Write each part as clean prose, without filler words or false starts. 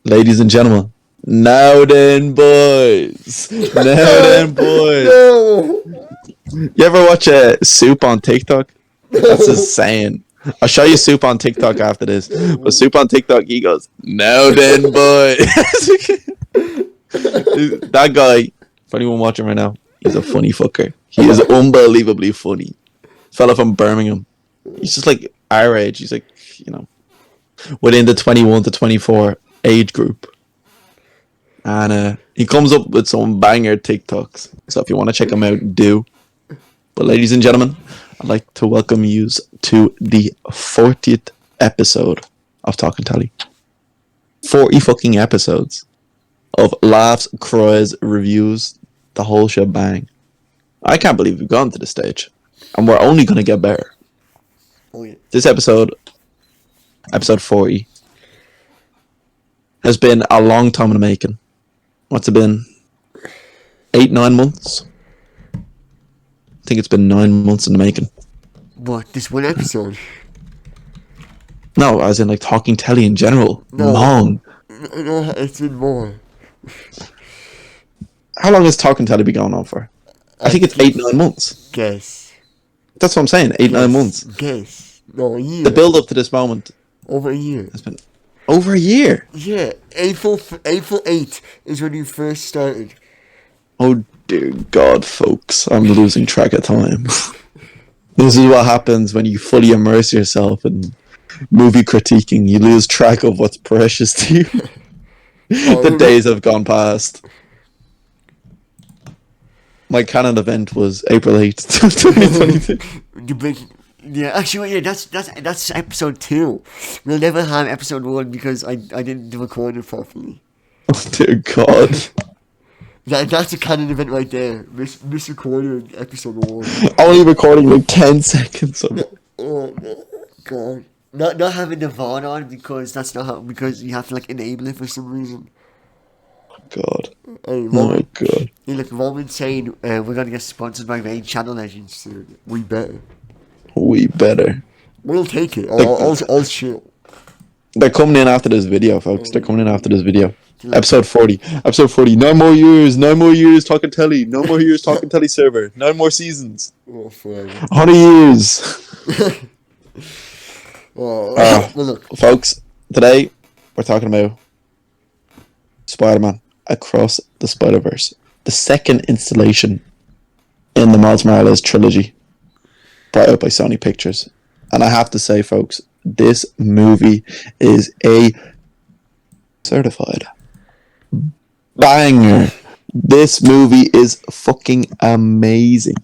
Ladies and gentlemen, now then, boys. Now then, boys. No. You ever watch Soup on TikTok? That's his saying. I'll show you Soup on TikTok after this. But Soup on TikTok, he goes, now then, boys. That guy, for anyone watching right now, he's a funny fucker. He is unbelievably funny. Fella from Birmingham. He's just like our age. He's like, within the 21 to 24 age group. And he comes up with some banger TikToks. So if you want to check him out, do. But ladies and gentlemen, I'd like to welcome you to the 40th episode of TalkingTelly. 40 fucking episodes of laughs, cries, reviews, the whole shebang. I can't believe we've gone to this stage. And we're only going to get better. Oh, yeah. This episode 40, has been a long time in the making. What's it been? 8-9 months? I think it's been 9 months in the making. What, this one episode? No, as in like TalkingTelly in general. No. Long. No, it's been more. How long has TalkingTelly been going on for? I think it's 8-9 months. Guess. That's what I'm saying, 8-9 months. Guess. No, a year. The build up to this moment Over a year. has been over a year. Yeah, April 8th is when you first started. Oh dear God, folks, I'm losing track of time. This is what happens when you fully immerse yourself in movie critiquing. You lose track of what's precious to you. The days have gone past. My canon event was April 8th, 2022. Yeah, actually, yeah, that's episode 2. We'll never have episode 1 because I didn't record it properly. Oh dear God. That's a canon event right there. Misrecorded episode 1. Only recording like 10 seconds of it. Oh no, God. Not having the VOD on because that's not how, because you have to like enable it for some reason. God. Hey, Oh my God. Hey, look, Roman's saying we're gonna get sponsored by Rain Channel Legends soon. We better. We better. We'll take it. I'll chill. They're coming in after this video, folks. They're coming in after this video. Episode 40. Episode 40. 9 more years. 9 more years TalkingTelly. No more years TalkingTelly server. 9 more seasons. Oh, forever. 100 years. Well, look. Folks, today we're talking about Spiderman Across the Spider-Verse. The second installation in the Miles Morales trilogy brought out by Sony Pictures. And I have to say, folks, this movie is a certified banger. This movie is fucking amazing.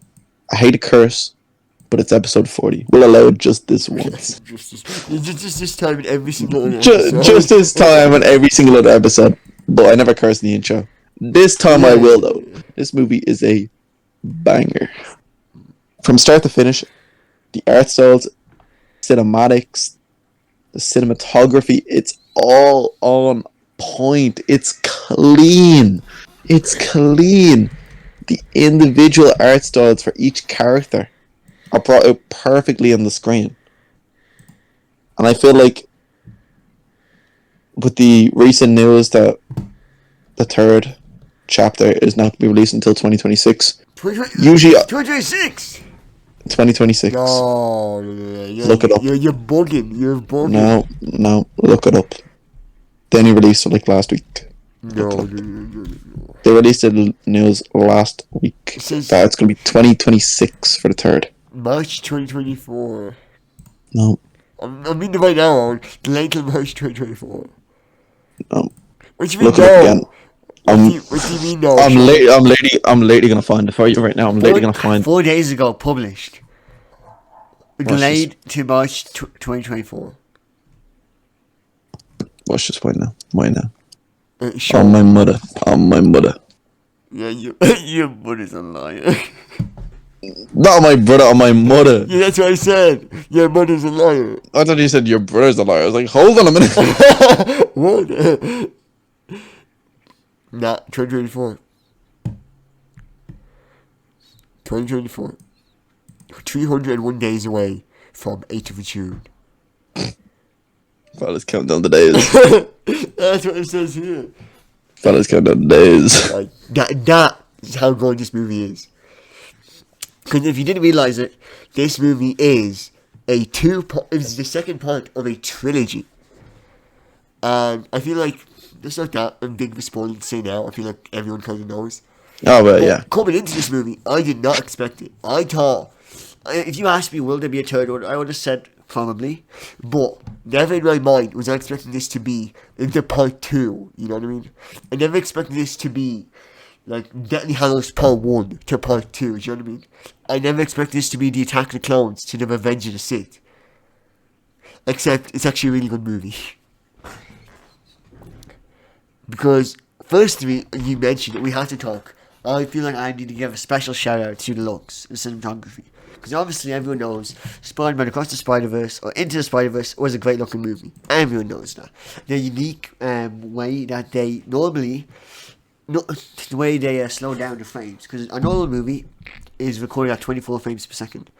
I hate to curse, but it's episode 40. We'll allow it just this once. just this time in every single other episode. Just this time in every single other episode. But I never curse in the intro. This time I will, though. This movie is a banger. From start to finish, the art styles, cinematics, the cinematography, it's all on point. It's clean. It's clean. The individual art styles for each character are brought out perfectly on the screen. And I feel like with the recent news that the third chapter is not to be released until 2026. Usually 2026. 2026. No, Look it up. You're bugging. You're bugging. No, look it up. They only released it like last week. No. They released the news last week that it's going to be 2026 for the third. March 2024. No. I mean right now, delayed till March 2024. No. What do you mean Look it up again. What do you mean no? I'm lately gonna find it for you right now. I'm lately gonna find 4 days ago published. Delayed to March 2024. Watch this point now. Why now? Sure. On my mother. Yeah, your mother's a liar. Not on my brother, on my mother. Yeah, that's what I said. Your mother's a liar. I thought you said your brother's a liar. I was like, hold on a minute. What? Nah, 2024. 2024. 301 days away from 8th of June. Fellas, count down the days. That's what it says here. Fellas, count down the days. Like, that is how good this movie is. Because if you didn't realize it, this movie is it's the second part of a trilogy. And I feel like there's not that a big spoiler to say now. I feel like everyone kind of knows. Oh, but yeah. Coming into this movie, I did not expect it. I thought, if you asked me, will there be a third one, I would have said probably. But never in my mind was I expecting this to be the part 2. You know what I mean? I never expected this to be like Deathly Hallows Part 1 to Part 2. Do you know what I mean? I never expected this to be the Attack of the Clones to the Revenge of the Sith. Except it's actually a really good movie. Because, firstly, you mentioned it, we have to talk. I feel like I need to give a special shout out to the looks and cinematography. Because obviously everyone knows Spiderman Across the Spider-Verse or Into the Spider-Verse was a great looking movie. Everyone knows that. The unique way that they normally, the way they slow down the frames. Because a normal movie is recorded at 24 frames per second.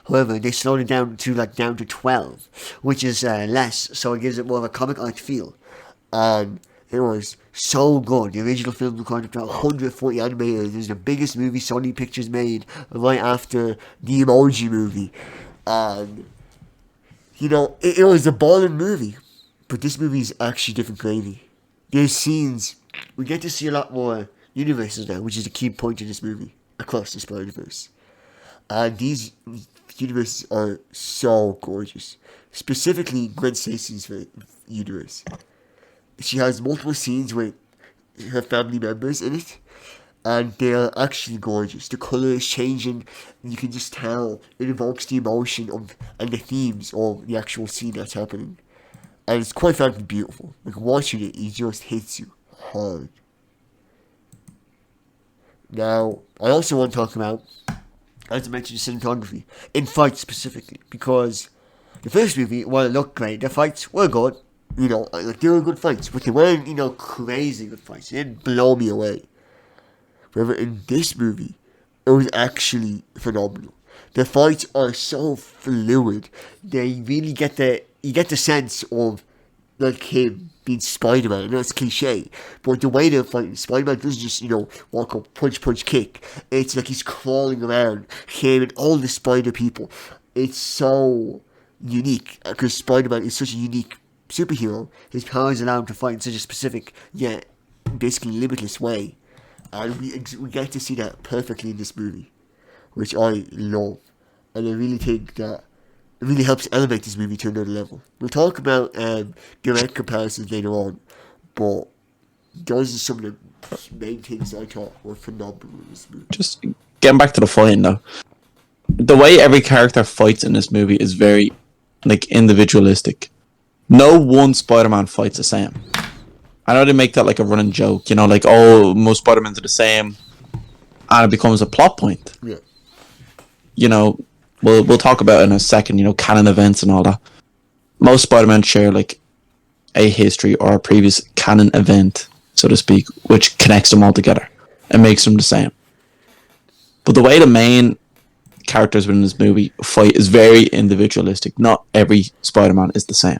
However, they slowed it down to 12, which is less, so it gives it more of a comic art feel. And it was so good. The original film recorded about 140 animators. It was the biggest movie Sony Pictures made right after the Emoji Movie. And, you know, it was a balling movie. But this movie is actually different gravy. There's scenes, we get to see a lot more universes now, which is the key point in this movie, Across the Spider-Verse. And these universes are so gorgeous. Specifically, Gwen Stacy's universe. She has multiple scenes with her family members in it, and they are actually gorgeous. The colour is changing, and you can just tell it evokes the emotion of and the themes of the actual scene that's happening. And it's quite frankly beautiful. Like, watching it just hits you hard. Now, I also want to talk about, as I mentioned, cinematography, in fights specifically, because the first movie, while it looked great, the fights were good. You know, like, they were good fights, but they weren't, you know, crazy good fights. They didn't blow me away. However, in this movie, it was actually phenomenal. The fights are so fluid. They really you get the sense of, like, him being Spider-Man. I know it's cliche, but the way they're fighting, Spider-Man doesn't just, you know, walk up, punch, kick. It's like he's crawling around, him and all the spider people. It's so unique, because Spider-Man is such a unique superhero. His powers allow him to fight in such a specific, yet basically limitless way, and we get to see that perfectly in this movie, which I love, and I really think that it really helps elevate this movie to another level. We'll talk about direct comparisons later on, but those are some of the main things I thought were phenomenal in this movie. Just getting back to the fighting though, the way every character fights in this movie is very, like, individualistic. No one Spider-Man fights the same. I know they make that like a running joke, you know, like, oh, most Spider-Mans are the same, and it becomes a plot point. Yeah. You know, we'll talk about it in a second, you know, canon events and all that. Most Spider-Man share, like, a history or a previous canon event, so to speak, which connects them all together and makes them the same. But the way the main characters within this movie fight is very individualistic. Not every Spider-Man is the same.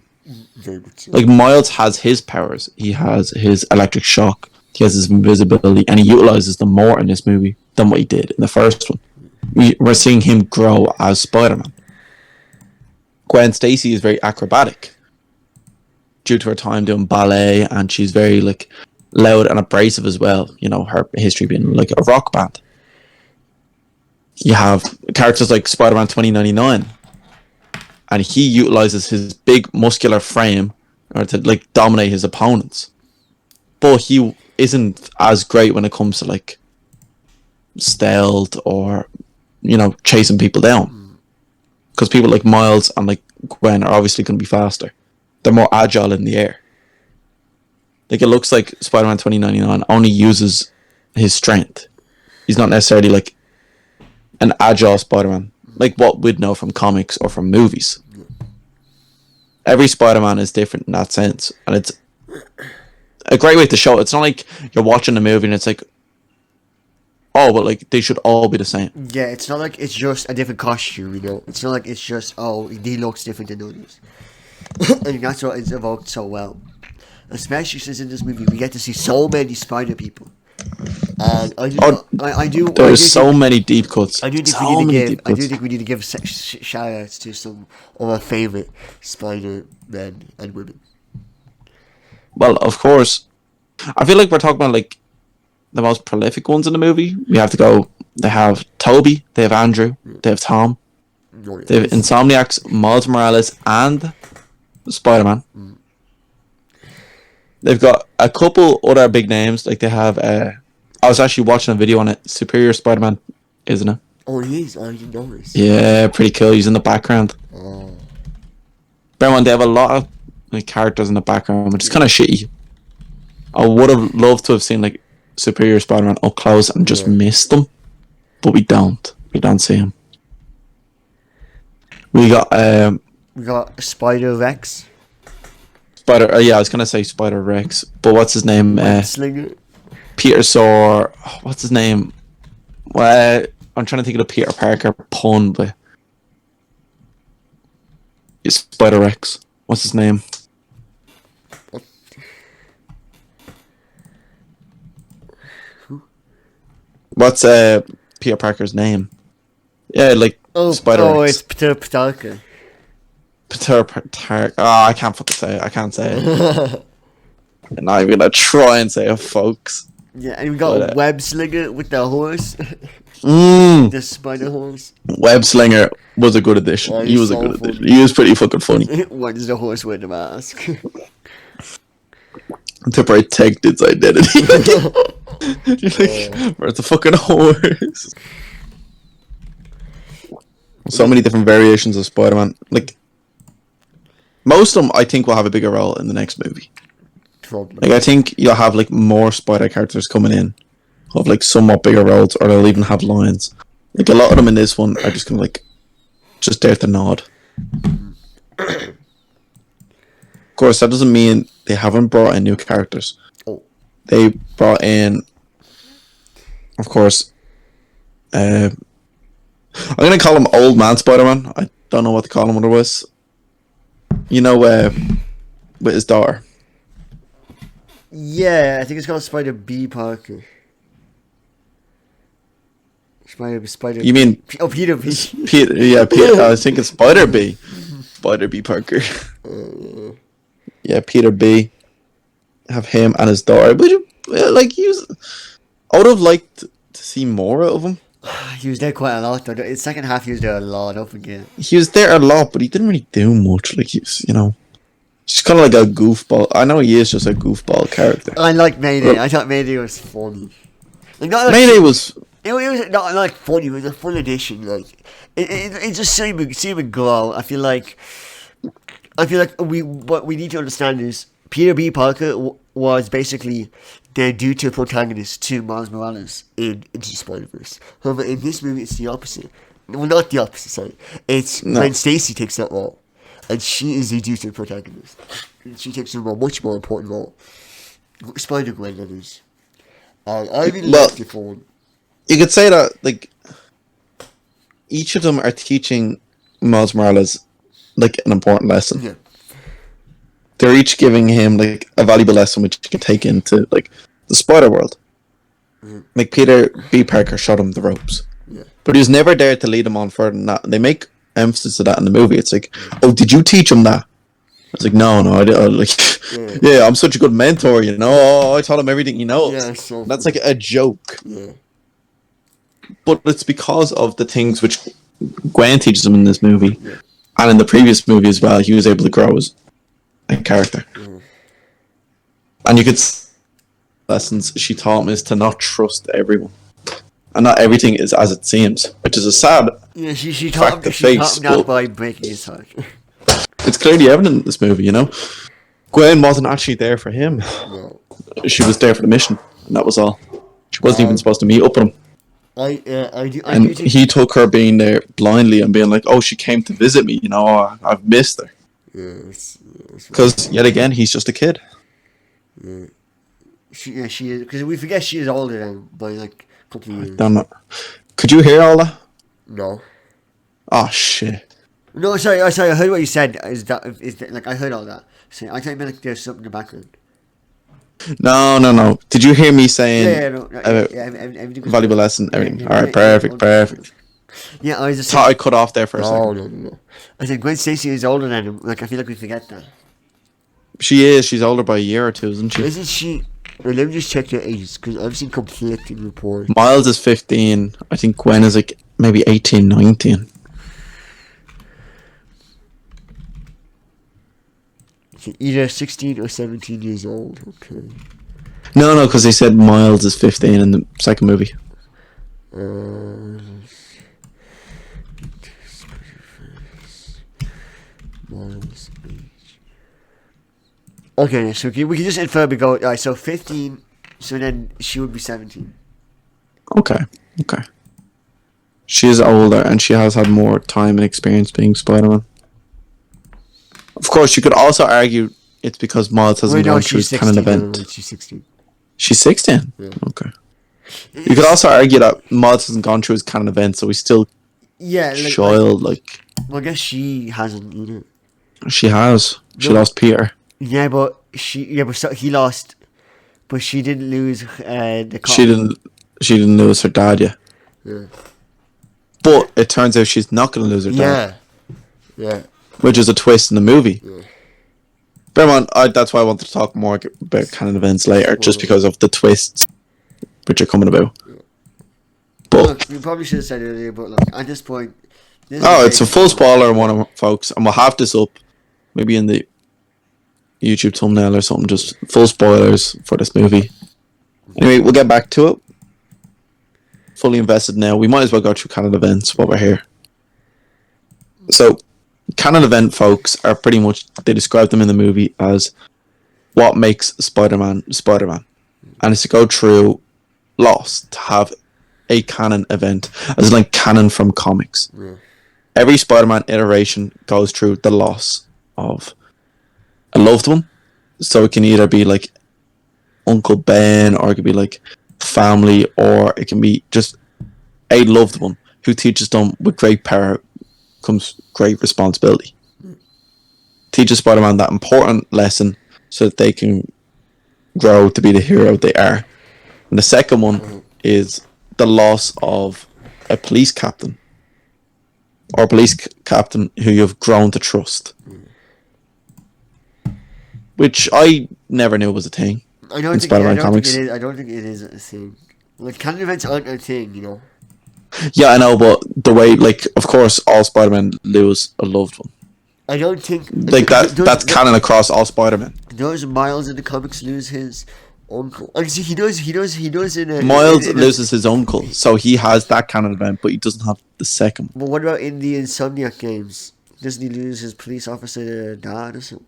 Like, Miles has his powers. He has his electric shock. He has his invisibility, and he utilizes them more in this movie than what he did in the first one. We're seeing him grow as Spider-Man. Gwen Stacy is very acrobatic due to her time doing ballet, and she's very, like, loud and abrasive as well. You know, her history being like a rock band. You have characters like Spider-Man 2099. And he utilizes his big muscular frame to, like, dominate his opponents. But he isn't as great when it comes to, like, stealth or, you know, chasing people down. Because people like Miles and, like, Gwen are obviously going to be faster. They're more agile in the air. Like, it looks like Spider-Man 2099 only uses his strength. He's not necessarily, like, an agile Spider-Man, like what we'd know from comics or from movies. Every Spider-Man is different in that sense, and it's a great way to show it. It's not like you're watching a movie and it's like, oh, but, like, they should all be the same. Yeah, it's not like it's just a different costume, you know. It's not like it's just, oh, he looks different than others. I think that's what it's evoked so well. Especially since in this movie we get to see so many spider people. And Oh, there's so many deep cuts. I do think we So need to many give. deep I do cuts. think we need to give shout outs to some of our favorite Spider men and women. Well, of course, I feel like we're talking about like the most prolific ones in the movie. We have to go. They have Toby. They have Andrew. They have Tom. They have Insomniacs, Miles Morales, and Spider-Man. They've got a couple other big names. Like they have. I was actually watching a video on it. Superior Spider-Man, isn't it? Oh, he is. I didn't notice. Yeah, pretty cool. He's in the background. Oh. Bear in mind, they have a lot of like characters in the background, which is kind of shitty. I would have loved to have seen like Superior Spider-Man up close and just missed them, but we don't. We don't see him. We got Spider Rex. Spider. Yeah, I was gonna say Spider Rex, but what's his name? Slinger. Peter Sore. What's his name? Well, I'm trying to think of the Peter Parker pun, but it's Spider Rex. What's his name? What's Peter Parker's name? Yeah, like Spider Rex. Oh, it's Peter Parker. Peter Parker. Oh, I can't fucking say it. I can't say it. I'm not even gonna try and say it, folks. Yeah, and we got Web Slinger with the horse. The spider horse. Web Slinger was a good addition. Oh, he was so a good funny. addition. He was pretty fucking funny. Why does the horse wear the mask? To protect its identity. You're like, where's the fucking horse? So many different variations of Spider-Man. Like, most of them, I think, will have a bigger role in the next movie. Probably. Like, I think you'll have like more Spider characters coming in, who have like somewhat bigger roles, or they'll even have lines. Like a lot of them in this one are just kind of like, just there to nod. Of course, that doesn't mean they haven't brought in new characters. Oh. They brought in, of course, I'm gonna call him Old Man Spider-Man. I don't know what to call him otherwise. You know, with his daughter. Yeah, I think it's called Spider B Parker. Spider. You mean Peter B. Peter? Yeah, Peter. I was thinking Spider B. Spider B Parker. Yeah, Peter B. Have him and his daughter. But like I would have liked to see more out of him. He was there quite a lot. Though. The second half, he was there a lot. Up again. He was there a lot, but he didn't really do much. Like he was, just kind of like a goofball. I know he is just a goofball character. I like Mayday. I thought Mayday was funny. Like, not like, Mayday was. It was not like funny. It was a fun addition. Like it just see him grow. I feel like what we need to understand is Peter B. Parker was basically the due-to protagonist to Miles Morales in Into the Spider-Verse. However, in this movie, it's the opposite. Well, not the opposite. Sorry, it's when Stacy takes that role, and she is the due-to protagonist. And she takes a much more important role. Spider-Gwen, that is. I really liked it for. You could say that like each of them are teaching Miles Morales like an important lesson. Yeah. They're each giving him like a valuable lesson which he can take into like the Spider World. Mm-hmm. Like Peter B. Parker showed him the ropes, but he was never there to lead him on further than that. And they make emphasis of that in the movie. It's like, oh, did you teach him that? I was like, no, I didn't. Yeah, I'm such a good mentor, I taught him everything he knows. Yeah, so that's like a joke. Yeah. But it's because of the things which Gwen teaches him in this movie, and in the previous movie as well. He was able to grow as a character, and you could lessons she taught him is to not trust everyone, and not everything is as it seems, which is a sad. Yeah, she taught him that by breaking his heart. It's clearly evident in this movie, Gwen wasn't actually there for him. No. She was there for the mission, and that was all. She wasn't even supposed to meet up with him. I do think he took her being there blindly and being like, "Oh, she came to visit me. I've missed her." Because yet again, he's just a kid. Yeah. She is, because we forget she is older than by like a couple of years. Don't know. Could you hear all that? No. Oh shit! No, sorry, I heard what you said. Is that like I heard all that? So I thought you meant like there's something in the background. No. Did you hear me saying No, everything was valuable good. lesson? Yeah, Everything. All right, perfect, all good. perfect. Yeah, I was just Thought I saying. cut off there for a second. No. I said Gwen Stacy is older than him. Like I feel like we forget that. She is. She's older by a year or two, isn't she? Isn't she? Well, let me just check their ages because I've seen conflicting reports. Miles is 15. I think Gwen is like maybe 18, 19. So either 16 or 17 years old. Okay. No, because they said Miles is 15 in the second movie. Miles age. Okay, so we can just infer we go. Alright, so 15. So then she would be 17. Okay. She is older and she has had more time and experience being Spider-Man. Of course, you could also argue it's because Miles hasn't gone through his canon event. She's 16. She's 16? Yeah. Okay. You could also argue that Miles hasn't gone through his canon event, so he's still child, like... Well, I guess she hasn't either. She has. She No. lost Peter. Yeah, but he lost, but she didn't lose the cop. She didn't lose her dad yet. Yeah. But it turns out she's not going to lose her dad. Yeah. Which is a twist in the movie. Yeah. Bear in mind, that's why I wanted to talk more about canon events later, just because of the twists which are coming about. Yeah. But Look, you probably should have said it earlier, but look, at this point... it's a full spoiler warning, folks, and we'll have this up maybe in the YouTube thumbnail or something, just full spoilers for this movie. Anyway, we'll get back to it. Fully invested now. We might as well go through canon events while we're here. So, canon event, folks, are pretty much, they describe them in the movie as what makes Spider-Man Spider-Man. And it's to go through Lost, to have a canon event, as in like canon from comics. Yeah. Every Spider-Man iteration goes through the loss of a loved one. So it can either be like Uncle Ben, or it could be like family, or it can be just a loved one who teaches them with great power comes great responsibility. Teaches Spider-Man that important lesson so that they can grow to be the hero they are. And the second one is the loss of a police captain, or captain who you've grown to trust. Which I never knew was a thing. I don't think it is a thing. Like, canon events aren't a thing, you know? Yeah, I know, but the way, like, of course, all Spider-Man lose a loved one. I don't think... Like, that's canon across all Spider-Man. Does Miles in the comics lose his uncle? Actually, he does in a... Miles loses his uncle, so he has that canon event, but he doesn't have the second. But what about in the Insomniac games? Doesn't he lose his police officer dad or something?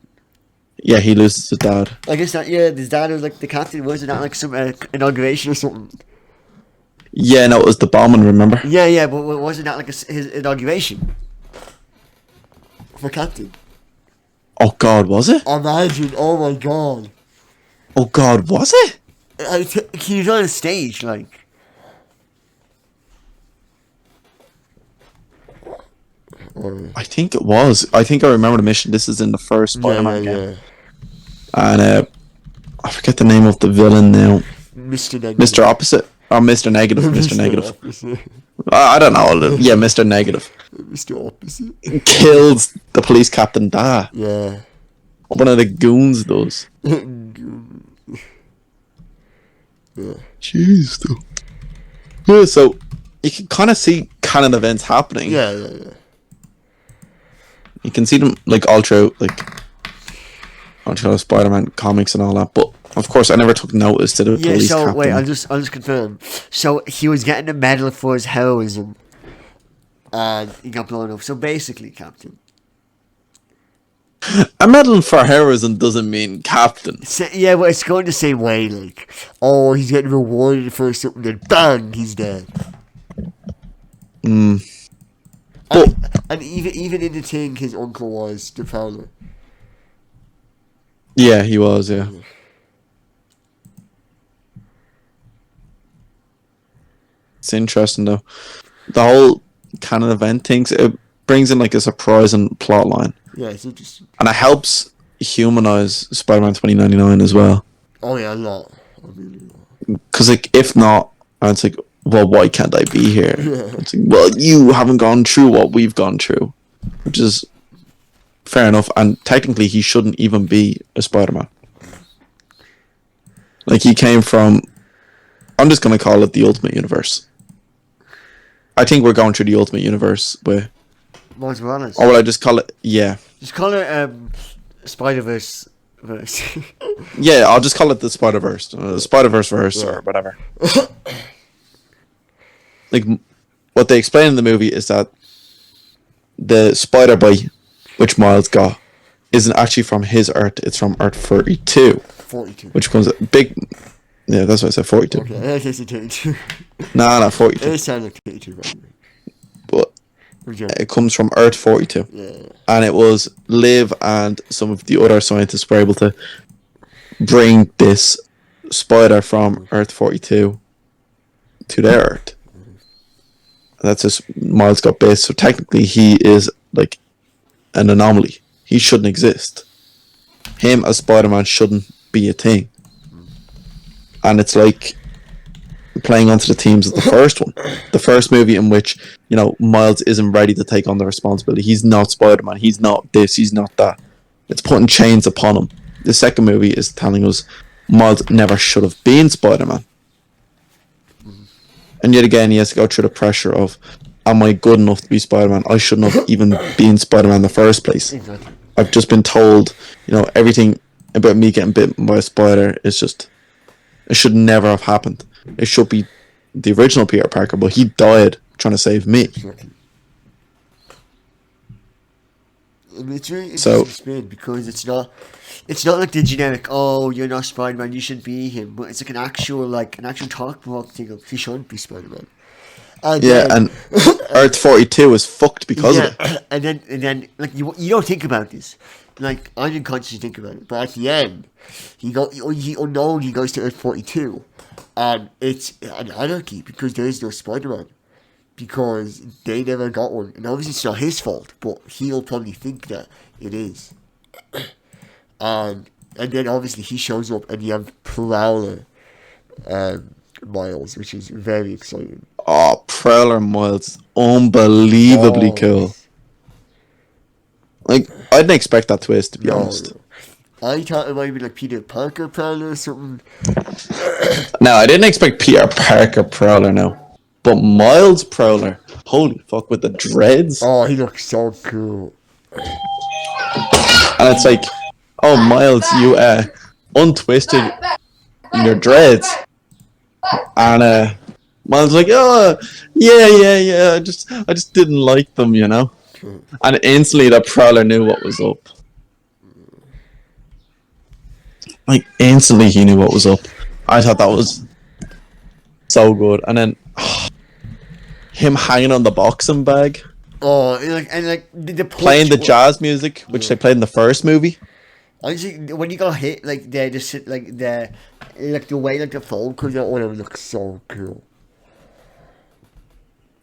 Yeah, he loses his dad. I guess that, his dad was like the captain, wasn't that like some inauguration or something? Yeah, no, it was the bombing, remember? Yeah, but wasn't that like his inauguration? For captain? Oh god, was it? Imagine, oh my god. Oh god, was it? He was on a stage, like... I think it was. I think I remember the mission. This is in the first Spider-Man game. And I forget the name of the villain now. Mr. Negative. Mr. Opposite? Or Mr. Negative. Mr. Negative. I don't know. Yeah, Mr. Negative. Mr. Opposite. Kills the police captain Da. Yeah. One of the goons does. Yeah. Jeez, though. Yeah, so you can kind of see canon events happening. Yeah. You can see them like all throughout, like Spider-Man comics and all that. But of course, I never took notice to the police captain. Wait, I'll just confirm. So he was getting a medal for his heroism, and he got blown up. So basically, Captain. A medal for heroism doesn't mean captain. Yeah, but it's going the same way. Like, oh, he's getting rewarded for something, then bang, he's dead. And even in the thing, his uncle was the Prowler. Yeah, he was, yeah. It's interesting, though. The whole canon event things, brings in like a surprising plot line. Yeah, it's interesting. And it helps humanize Spider-Man 2099 as well. Oh yeah, a lot. Because like, if not, and it's like, well, why can't I be here? It's like, well, you haven't gone through what we've gone through, which is fair enough. And technically, he shouldn't even be a Spider-Man. Like, he came from, I'm just gonna call it the Ultimate Universe. I think we're going through the Ultimate Universe with, Miles Morales. or will I just call it? Yeah, Just call it Spider-Verse. yeah. I'll just call it the Spider-Verse, Spider-Verse or whatever. Like, what they explain in the movie is that the spider bite, which Miles got, isn't actually from his Earth. It's from Earth 42, 42. which becomes a big. Yeah, that's what I said. 42. Okay, I guess it's 32. Nah, 42. It sounds like 32, by the way. But Okay. it comes from Earth 42. Yeah. And it was Liv and some of the other scientists were able to bring this spider from Earth 42 to their Earth. And that's just Miles got bit. So technically he is like an anomaly. He shouldn't exist. Him as Spider-Man shouldn't be a thing. And it's like playing onto the themes of the first one. The first movie in which, you know, Miles isn't ready to take on the responsibility. He's not Spider-Man. He's not this. He's not that. It's putting chains upon him. The second movie is telling us Miles never should have been Spider-Man. And yet again, he has to go through the pressure of, am I good enough to be Spider-Man? I shouldn't have even been Spider-Man in the first place. Exactly. I've just been told, you know, everything about me getting bitten by a spider is just, it should never have happened. It should be the original Peter Parker, but he died trying to save me. Exactly. And it's really So- interesting to explain because it's not like the generic, oh, you're not Spider-Man, you shouldn't be him, but it's like an actual talk thing of he shouldn't be Spider-Man. And Yeah, then, and Earth 42 is fucked because of it. and then like you don't think about this. Like I didn't consciously think about it, but at the end, he unknowingly goes to Earth 42, and it's an anarchy because there is no Spider-Man, because they never got one, and obviously it's not his fault, but he'll probably think that it is. And then obviously he shows up, and you have Prowler, Miles, which is very exciting. Oh, Prowler Miles, unbelievably cool. Like, I didn't expect that twist, to be honest. I thought it might be like Peter Parker Prowler or something. No, I didn't expect Peter Parker Prowler, no. But Miles Prowler, holy fuck, with the dreads. Oh, he looks so cool. And it's like, oh, Miles, you untwisted your dreads. And Miles like, oh, yeah, I just didn't like them, you know. And instantly that Prowler knew what was up. Like, instantly he knew what was up. I thought that was so good. And then him hanging on the boxing bag, Oh, and the playing the jazz music, which they played in the first movie. Honestly, when you got hit, like they just the way the phone comes out, it looks so cool.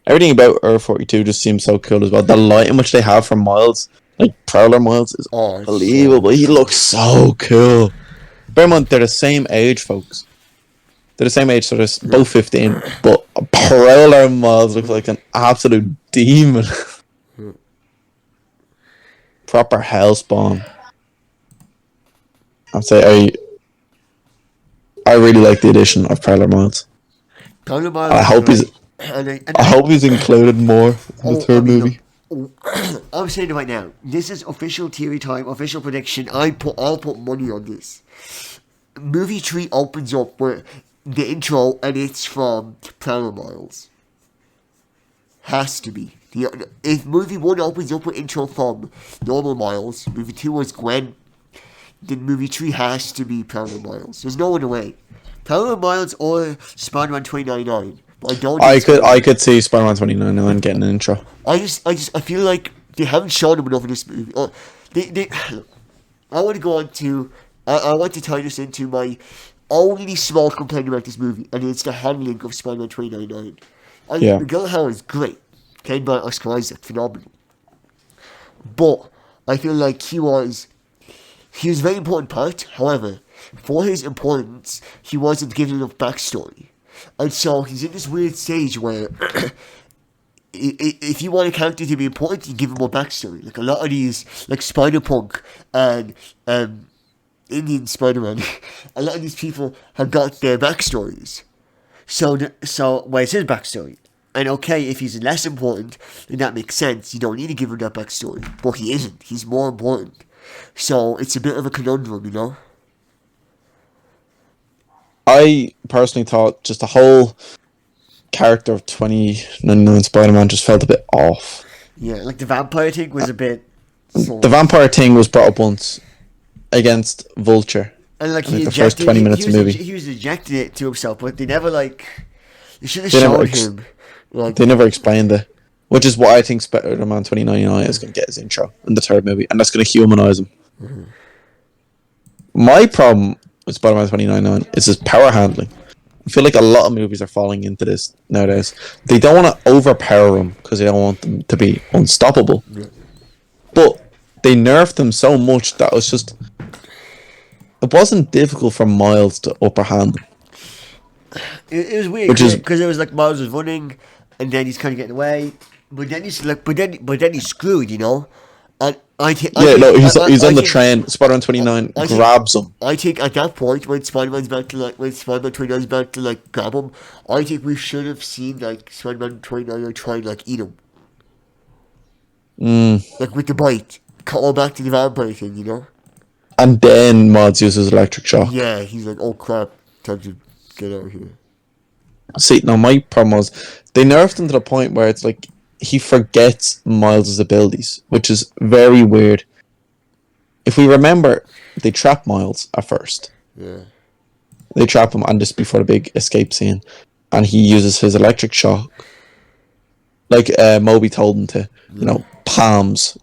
Everything about Earth 42 just seems so cool as well. The light in which they have for Miles, like Prowler Miles, is unbelievable. He looks so cool. Bear in mind, they're the same age, folks. They're the same age, so they're both 15. But Prowler Miles looks like an absolute demon. Proper hellspawn. I'd say I really like the addition of Prowler Miles. Prowler Miles. I hope he's. I hope he's included more in the third movie. I'm saying it right now. This is official theory time, official prediction. I'll put money on this. Movie 3 opens up with the intro, and it's from Prowler Miles. Has to be. If movie 1 opens up with intro from normal Miles, movie 2 was Gwen, then movie 3 has to be Prowler Miles. There's no other way. Prowler Miles or Spider-Man 2099. I could see Spider-Man 2099 getting an intro. I feel like they haven't shown him enough in this movie. I want to go on to. I want to tie this into my only small complaint about this movie, and it's the handling of Spider-Man 2099. Yeah. Miguel O'Hara is great. Played by Oscar Isaac, phenomenal. But I feel like he was a very important part. However, for his importance, he wasn't given enough backstory. And so he's in this weird stage where if you want a character to be important, you give him more backstory. Like a lot of these, like Spider-Punk and Indian Spider-Man, a lot of these people have got their backstories. So where's his backstory? And okay, if he's less important, then that makes sense. You don't need to give him that backstory. But he isn't. He's more important. So it's a bit of a conundrum, you know? I personally thought just the whole character of 2099 Spider-Man just felt a bit off. Yeah, like the vampire thing was a bit... The vampire thing was brought up once against Vulture. And like the first 20 minutes of the movie. He was injecting it to himself, but they never like... They should have They never showed him. Like, They never explained it. Which is what I think Spider-Man 2099 is going to get his intro in the third movie. And that's going to humanize him. Mm-hmm. My problem with Spider-Man 2099 is his power handling. I feel like a lot of movies are falling into this nowadays. They don't want to overpower him because they don't want them to be unstoppable. Yeah. But they nerfed him so much that it was just... It wasn't difficult for Miles to upper hand him. it was weird because it was like Miles was running, and then he's kind of getting away, but then he's like, but then he's screwed, you know. And he's on the train. Spider-Man 29 grabs him. I think at that point when Spider-Man 29 is about to like grab him, I think we should have seen like Spider-Man 29 try and like eat him, like with the bite, cut all back to the vampire thing, you know. And then Miles uses electric shock. Yeah, he's like, oh crap, time to get out of here. See, now my problem was they nerfed him to the point where it's like he forgets Miles' abilities, which is very weird. If we remember, they trap Miles at first. Yeah. They trap him, and just before the big escape scene, and he uses his electric shock, like Moby told him to,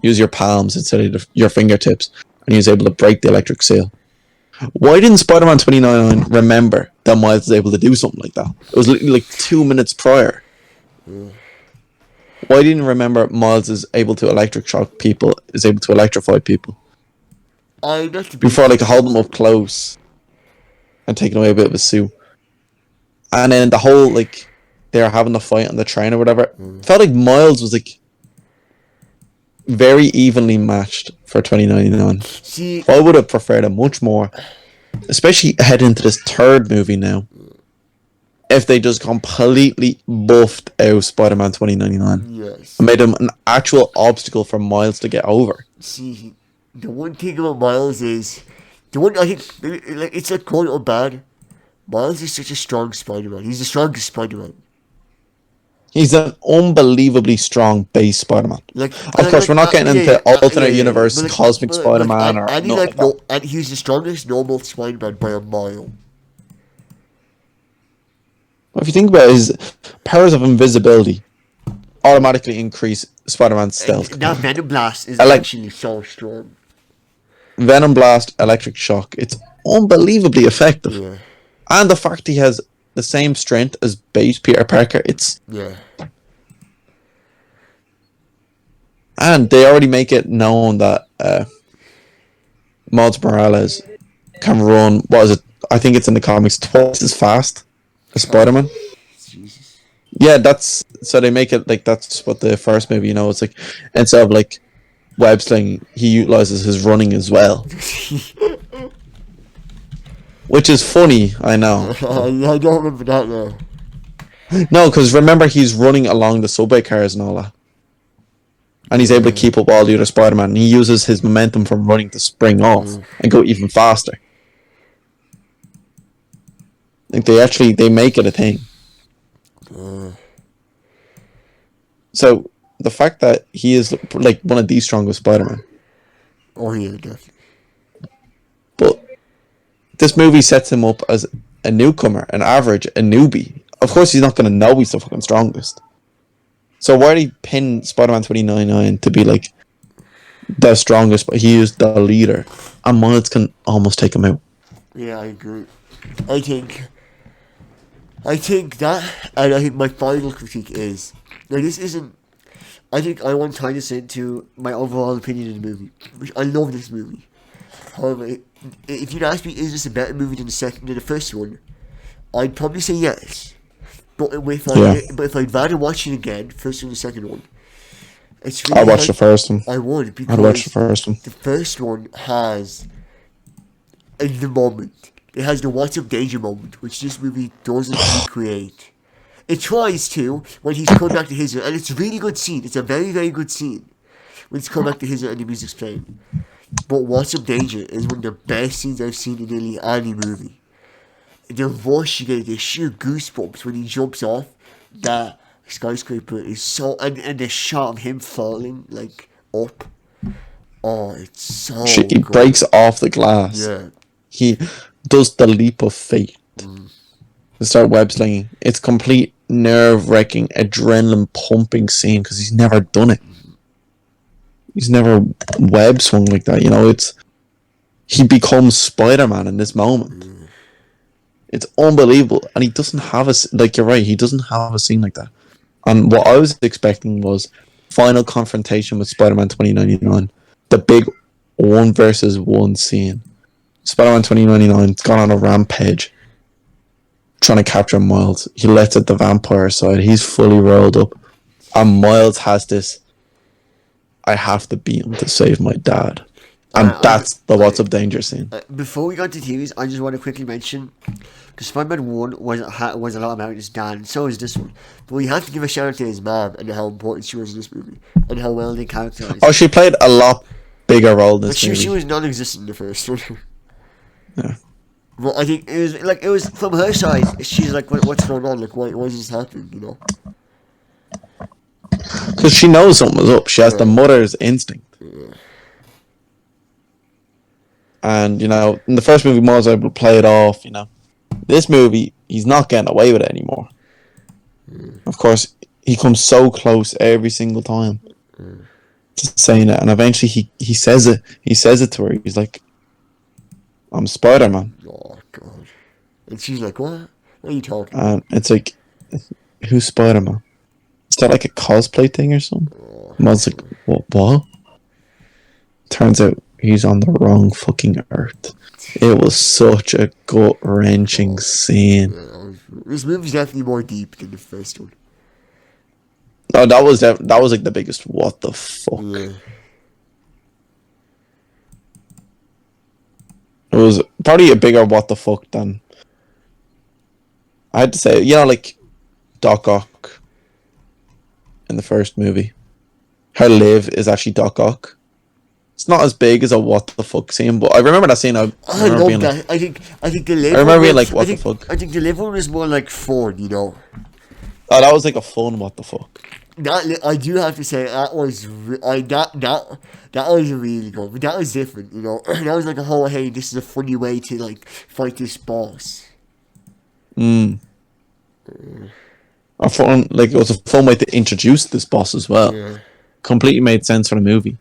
use your palms instead of your fingertips, and he was able to break the electric seal. Why didn't Spider-Man 2099 remember that Miles was able to do something like that? It was literally like 2 minutes prior. Yeah. Why didn't you remember Miles is able to electric shock people, is able to electrify people? Before hold them up close and taking away a bit of his suit. And then the whole, they were having the fight on the train or whatever. Felt like Miles was, very evenly matched for 2099. See, I would have preferred it much more, especially heading into this third movie now, if they just completely buffed out Spider-Man 2099 yes. and made him an actual obstacle for Miles to get over. See, the one thing about Miles is, I think, it's like good or bad, Miles is such a strong Spider-Man. He's the strongest Spider-Man. He's an unbelievably strong base Spider-Man. Of course, we're not getting into alternate universe, cosmic Spider-Man, and he's the strongest normal Spider-Man by a mile. If you think about it, his powers of invisibility automatically increase Spider-Man's stealth. That Venom Blast is actually so strong. Venom Blast, electric shock, it's unbelievably effective. Yeah. And the fact he has the same strength as base Peter Parker, it's... Yeah. And they already make it known that Miles Morales can run, I think it's in the comics, twice as fast as Spider-Man. Jesus. Yeah, so they make it that's what the first movie, it's like, instead of web sling, he utilizes his running as well. Which is funny, I know. I don't remember that now. No, because remember he's running along the subway cars and all that. And he's able to keep up all the other Spider-Man. And he uses his momentum from running to spring off and go even faster. They make it a thing. So, the fact that he is one of the strongest Spider-Man. Oh yeah, definitely. But this movie sets him up as a newcomer, an average, a newbie. Of course he's not going to know he's the fucking strongest. So why did he pin Spider-Man 2099 to be the strongest, but he is the leader, and Miles can almost take him out? Yeah, I agree. I think that, and I think my final critique is, this isn't, I think I want to tie this into my overall opinion of the movie. Which I love this movie. However, if you'd ask me, is this a better movie than the first one? I'd probably say yes. But if I'd rather watch it again, first one and the second one, it's really I watched the first one. I would, because I'd watch the first one. the first one has the moment. It has the what's up danger moment, which this movie doesn't recreate. It tries to when he's coming back to his, and it's a really good scene. It's a very, very good scene when he's coming back to his and the music's playing. But what's up danger is one of the best scenes I've seen in nearly any movie. The rush you get, the sheer goosebumps when he jumps off that skyscraper is so, and the shot of him falling like up. Oh, it's so He good. breaks off the glass. Yeah. He does the leap of faith. To start web slinging. It's complete nerve-wracking, adrenaline pumping scene because he's never done it. He's never web swung like that. You know, he becomes Spider-Man in this moment. It's unbelievable, and he doesn't have you're right. He doesn't have a scene like that. And what I was expecting was final confrontation with Spider-Man 2099, the big 1-versus-1 scene. Spider-Man 2099's gone on a rampage, trying to capture Miles. He lets out the vampire side. He's fully rolled up, and Miles has this, I have to beat him to save my dad. And that's the what's up danger scene. Before we go to theories, I just want to quickly mention, because Spider-Man 1 was a lot about his dad, and so is this one. But we have to give a shout out to his mom and how important she was in this movie, and how well they characterized. Oh, she played a lot bigger role in this But movie. she was non-existent in the first one. Yeah. Well, I think it was from her side. She's like, what's going on? Like, why is this happening? You know? Because she knows something was up. She has the mother's instinct. Yeah. And, you know, in the first movie, Miles was able to play it off, you know. This movie, he's not getting away with it anymore. Of course, he comes so close every single time to saying it. And eventually he says it. He says it to her. He's like, I'm Spider-Man. Oh, God. And she's like, what? What are you talking And it's like, who's Spider-Man? Is that like a cosplay thing or something? Miles like, what? Turns out he's on the wrong fucking earth. It was such a gut-wrenching scene. This movie's definitely more deep than the first one. No, that was like the biggest what the fuck. Yeah. It was probably a bigger what the fuck than, I had to say, you know, like Doc Ock in the first movie. How Liv is actually Doc Ock. It's not as big as a what the fuck scene, but I remember that scene. I love being that. like, I think the Liv I remember being one- like, what the fuck? I think the Liv one was more like fun, you know. Oh, that was like a fun what the fuck. I do have to say that was that was really good. But that was different, you know. That was like a whole, hey, this is a funny way to like fight this boss. A fun, like it was a fun way to introduce this boss as well. Yeah. Completely made sense for the movie.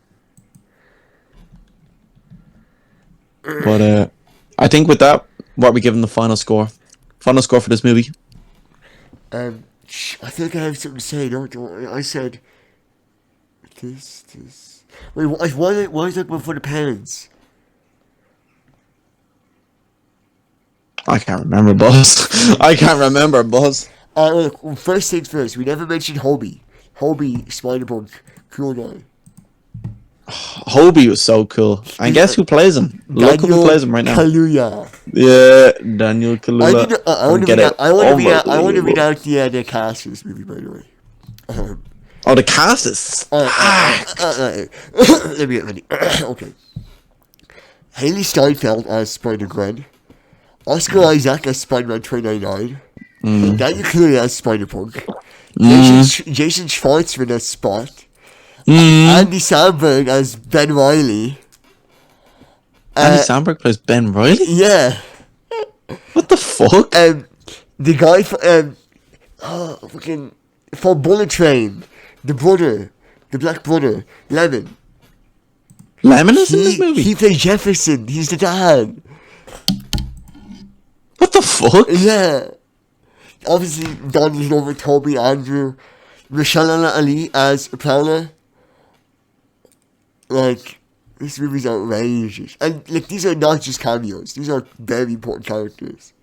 But I think with that, what are we giving the final score? Final score for this movie? I feel like I have something to say. Don't I said this. Wait, why is that before the parents? I can't remember, boss. I can't remember, boss. Look, first things first. We never mentioned Hobie. Hobie, Spider-Punk, cool guy. Hobie was so cool. And guess who plays him? Look who plays him right now. Kaluuya. Yeah, Daniel Kaluuya. I want to read out the cast for this movie, by the way. Oh, the cast is Let me get ready. Okay. Haley Steinfeld as Spider-Gwen. Oscar Isaac as Spider-Man 2099. Daniel Kaluuya as Spider-Punk. Jason Schwartzman as Spot. Andy Samberg as Ben Riley. Andy Samberg plays Ben Riley? Yeah. What the fuck? The guy from Bullet Train, the black brother, Lemon. Lemon is in this movie? He plays Jefferson. He's the dad. What the fuck? Yeah. Obviously, Donald Glover, Toby, Andrew. Mahershala Ali as Prowler. Like, this movie's outrageous. And, like, these are not just cameos. These are very important characters.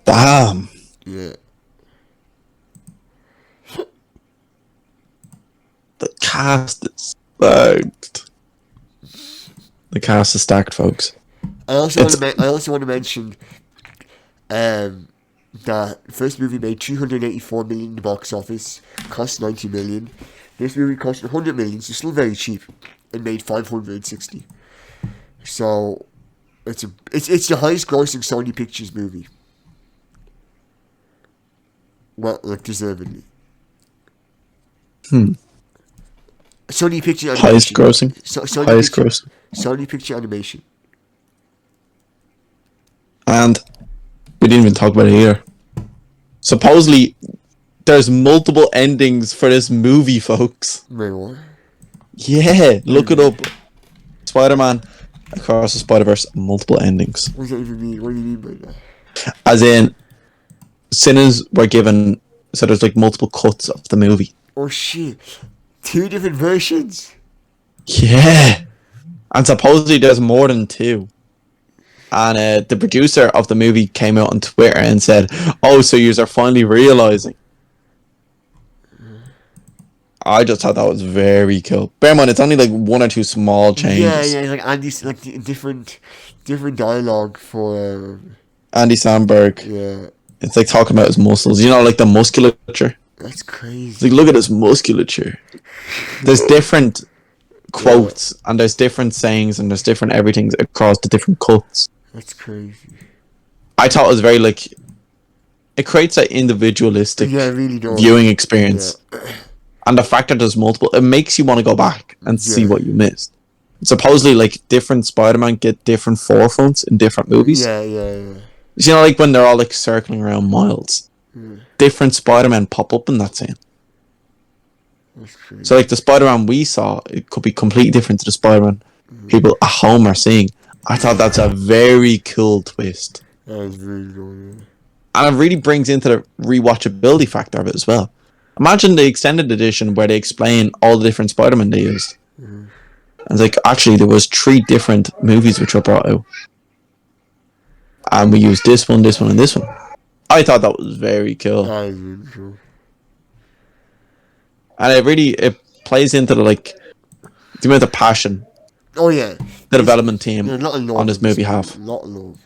Damn. Yeah. The cast is stacked. The cast is stacked, folks. I also want to mention that the first movie made 384 million in the box office, cost 90 million. This movie cost 100 million, so still very cheap, and made 560. So it's the highest grossing Sony Pictures movie. Well, like, deservedly. Sony Pictures Animation. Highest grossing. Grossing. Sony Picture Animation. And we didn't even talk about it here. Supposedly, there's multiple endings for this movie, folks. Wait, what? Yeah, look it up. Spider-Man Across the Spider-Verse, multiple endings. What does that even mean? What do you mean by that? As in, sinners were given, so there's like multiple cuts of the movie. Oh shit. 2 different versions? Yeah. And supposedly there's more than 2. And the producer of the movie came out on Twitter and said, "Oh, so you are finally realizing." I just thought that was very cool. Bear in mind, it's only like 1 or 2 small changes. Yeah, like Andy's like different dialogue for Andy Samberg. yeah. It's like talking about his muscles. You know, like the musculature. That's It's crazy. like, look at his musculature. There's different quotes, and there's different sayings, and there's different everything across the different cuts. That's crazy. I thought it was very, like, it creates an individualistic Yeah, it really does. viewing experience. Yeah. And the fact that there's multiple, it makes you want to go back and see Yeah. what you missed. Supposedly, like, different Spider-Man get different forefronts in different movies. Yeah. You know, like when they're all, like, circling around Miles. Different Spider-Man pop up in that scene. That's crazy. So, like, the Spider-Man we saw, it could be completely different to the Spider-Man people at home are seeing. I thought that's a very cool twist. That was really good. And it really brings into the rewatchability factor of it as well. Imagine the extended edition where they explain all the different Spider-Man they used. And it's like, actually, there was 3 different movies which were brought out. And we used this one, and this one. I thought that was very cool. That was really cool. And it plays into the, like, the amount of passion Oh yeah. the development team There's a lot of love on this movie have. A lot of love.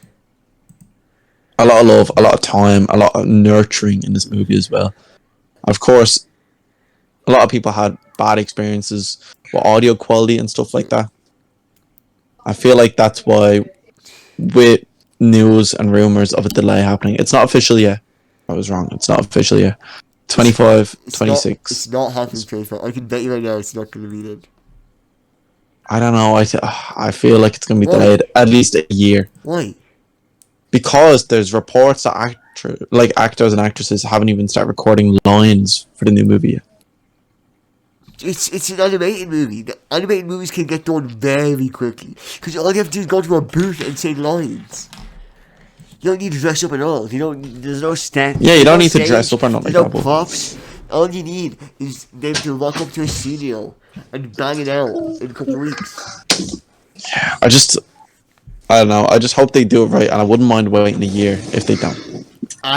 A lot of love, a lot of time, a lot of nurturing in this movie as well. Of course, a lot of people had bad experiences with audio quality and stuff like that. I feel like that's why, with news and rumors of a delay happening, it's not official yet. I was wrong. It's not official yet. 25, 26. It's not happening 25. I can bet you right now it's not going to be that. I don't know. I feel like it's going to be Why? delayed at least a year. Why? Because there's reports that actors and actresses haven't even started recording lines for the new movie yet. It's an animated movie. The animated movies can get done very quickly. Because all you have to do is go to a booth and say lines. You don't need to dress up at all. There's no stand. Yeah, you there's don't no need to stage, dress up or nothing there's like no that, but- props. All you need is them to walk up to a studio and bang it out in a couple of weeks. I don't know. I just hope they do it right, and I wouldn't mind waiting a year if they don't.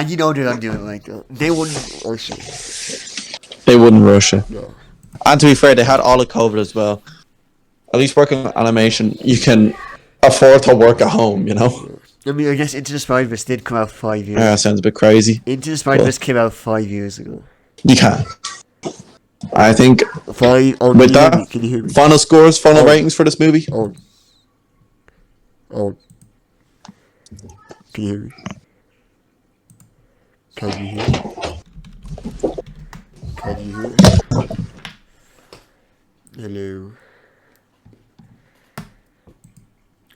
You know they're not doing it like that. They wouldn't rush it. They wouldn't rush it. No. And to be fair, they had all of COVID as well. At least working on animation, you can afford to work at home, you know? I mean, I guess Into the Spider-Verse did come out 5 years Yeah, ago. sounds a bit crazy. Into the Spider-Verse came out 5 years ago. You can. I think Oh, with that, can you hear me? final scores, final Oh. ratings for this movie. Oh. Can you hear me? Can you hear me? Can you hear me? Hello.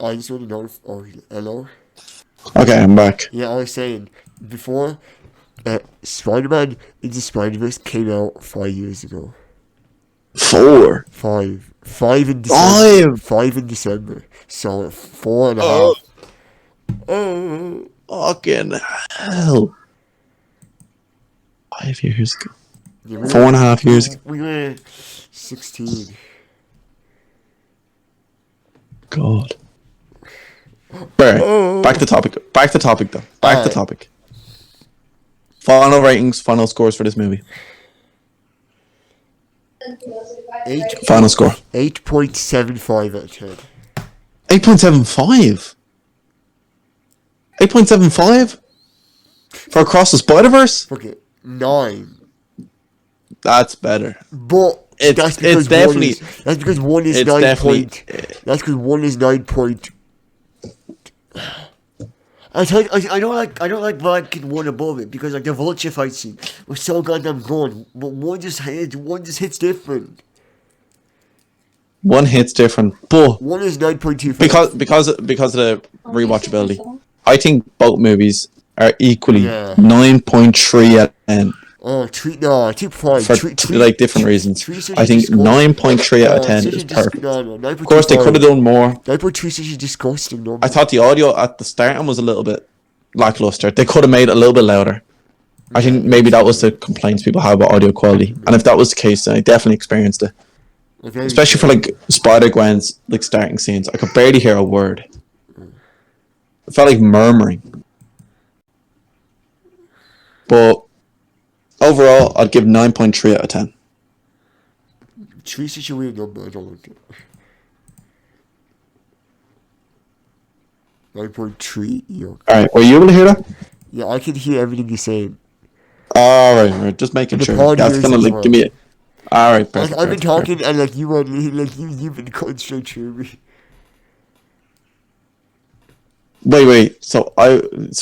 I just want to know if... Oh, hello? Okay, I'm back. Yeah, I was saying, before, Spider-Man Into Spider-Verse came out 5 years ago. 4. 5 in December. 5? 5 in December. So 4.5. Fucking hell. 5 years ago. Yeah, 4.5 years ago. We were 16. God. Right, back to topic. Back to topic, though. Back to topic. Final ratings, final scores for this movie. Final score. 8.75 out of 10. 8.75? 8.75? For Across the Spider-Verse? Okay, 9. That's better. But It's definitely... That's because one is It's 9 definitely... point. That's because one is 9 point. I don't like ranking one above it because like the vulture fight scene was so goddamn good, but one just hits different. One hit's different, but... One is 9.25. Because of the rewatchability. I think both movies are equally Yeah. 9.3 out of 10. Oh, 2.5. For like different reasons. I think 9.3 out of 10 is perfect. Of course, they could have done more. 9.3 is such a disgusting number. I thought the audio at the start was a little bit lackluster. They could have made it a little bit louder. I think maybe that was the complaints people have about audio quality. And if that was the case, then I definitely experienced it. Okay. Especially for like Spider-Gwen's like starting scenes. I could barely hear a word. It felt like murmuring. But overall, I'd give 9.3 out of 10. 3 is such a weird number, I don't like it. 9.3, yuck. Alright, were you able to hear that? Yeah, I can hear everything you're saying. Alright, just making The sure. pod That's hears gonna as like well. give me it. Alright, Like, perfect. I've been perfect, talking and like you've been cutting straight through me. Wait. So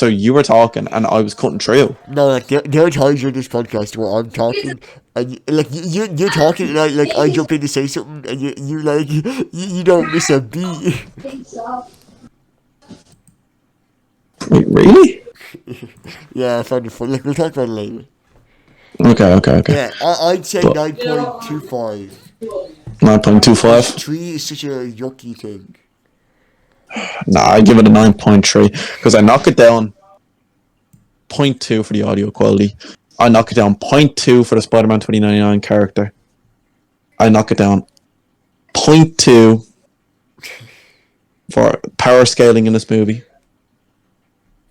you were talking and I was cutting through. No, like there are times in this podcast where I'm talking and you're talking and I jump in to say something and you don't miss a beat. Wait, really? Yeah, I found it funny. Like we'll talk about it later. Okay. Yeah, I'd say But- 9.25. 9.25. 3 is such a yucky thing. Nah, I give it a 9.3 because I knock it down 0.2 for the audio quality. I knock it down 0.2 for the Spider-Man 2099 character. I knock it down 0.2 for power scaling in this movie.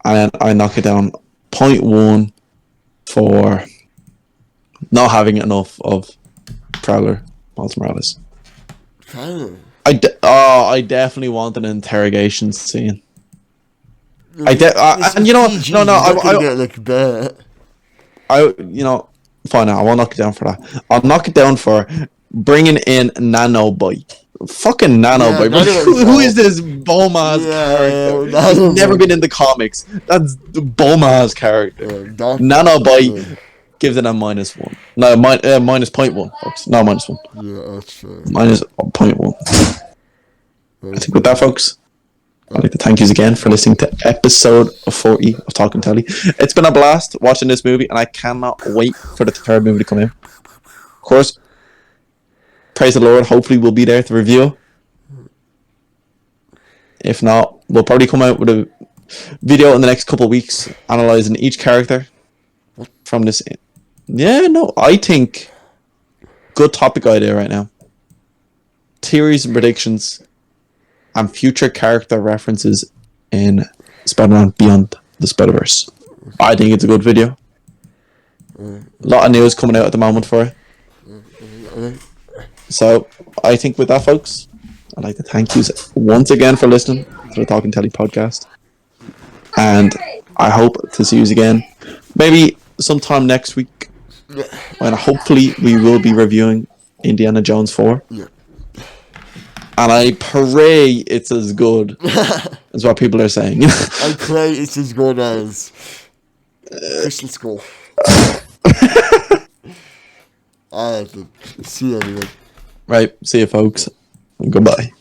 And I knock it down 0.1 for not having enough of Prowler Miles Morales. Tyler. I definitely want an interrogation scene. And you know what? PG, No, you're not gonna get, like, bad. Fine. I won't knock it down for that. I'll knock it down for bringing in Nanoboy. Fucking Nanoboy. Nanoboy. Who is this bum-ass character? Yeah, He's Nanoboy. never been in the comics. That's the bum-ass character. Nanoboy gives it a -1. No, minus 0.1, folks. No, -1. Yeah, that's fair. Minus 0.1. I think with that, folks, I'd like to thank you again for listening to episode 40 of Talking Telly. It's been a blast watching this movie, and I cannot wait for the third movie to come out. Of course, praise the Lord, hopefully we'll be there to review. If not, we'll probably come out with a video in the next couple of weeks analysing each character from this. Yeah, no, I think good topic idea right now. Theories and predictions and future character references in Spider-Man Beyond the Spider-Verse. I think it's a good video. A lot of news coming out at the moment for it. So, I think with that, folks, I'd like to thank you once again for listening to the Talking Telly podcast. And I hope to see you again. Maybe sometime next week. When hopefully we will be reviewing Indiana Jones 4. Yeah. And I pray it's as good as what people are saying. I pray it's as good as Crystal Skull. Alright, see you anyway. Right, see you folks. Goodbye.